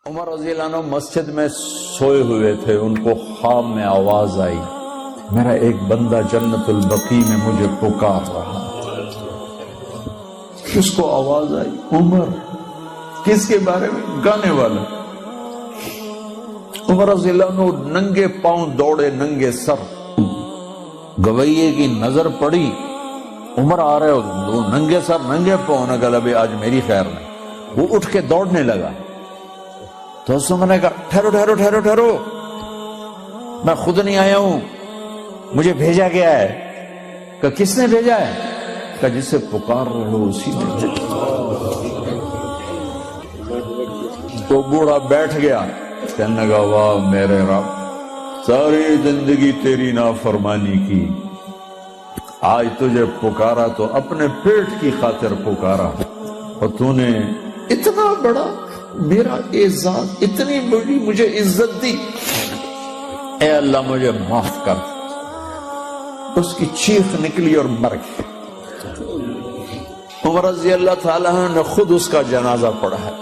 عمر رضی اللہ عنہ مسجد میں سوئے ہوئے تھے، ان کو خواب میں آواز آئی، میرا ایک بندہ جنت البقیع میں مجھے پکار رہا۔ کس کو آواز آئی؟ عمر۔ کس کے بارے میں؟ گانے والا۔ عمر رضی اللہ عنہ ننگے پاؤں دوڑے، ننگے سر۔ گویے کی نظر پڑی، عمر آ رہے ہو ننگے سر ننگے پاؤں، نے کہا ابھی آج میری خیر نہیں۔ وہ اٹھ کے دوڑنے لگا تو اس نے کہا ٹھہرو ٹھہرو ٹھہرو ٹھہرو، میں خود نہیں آیا ہوں، مجھے بھیجا گیا ہے۔ کہ کس نے بھیجا ہے؟ کہ جس سے پکار رہے ہو اسی نے بھیجا۔ تو بوڑھا بیٹھ گیا، کہنے لگا واہ میرے رب، ساری زندگی تیری نافرمانی کی، آج تجھے پکارا تو اپنے پیٹ کی خاطر پکارا، اور تو نے اتنا بڑا میرا اعزاز، اتنی بڑی مجھے عزت دی، اے اللہ مجھے معاف کر۔ اس کی چیخ نکلی اور مر گئی۔ عمر رضی اللہ تعالیٰ نے خود اس کا جنازہ پڑھا ہے۔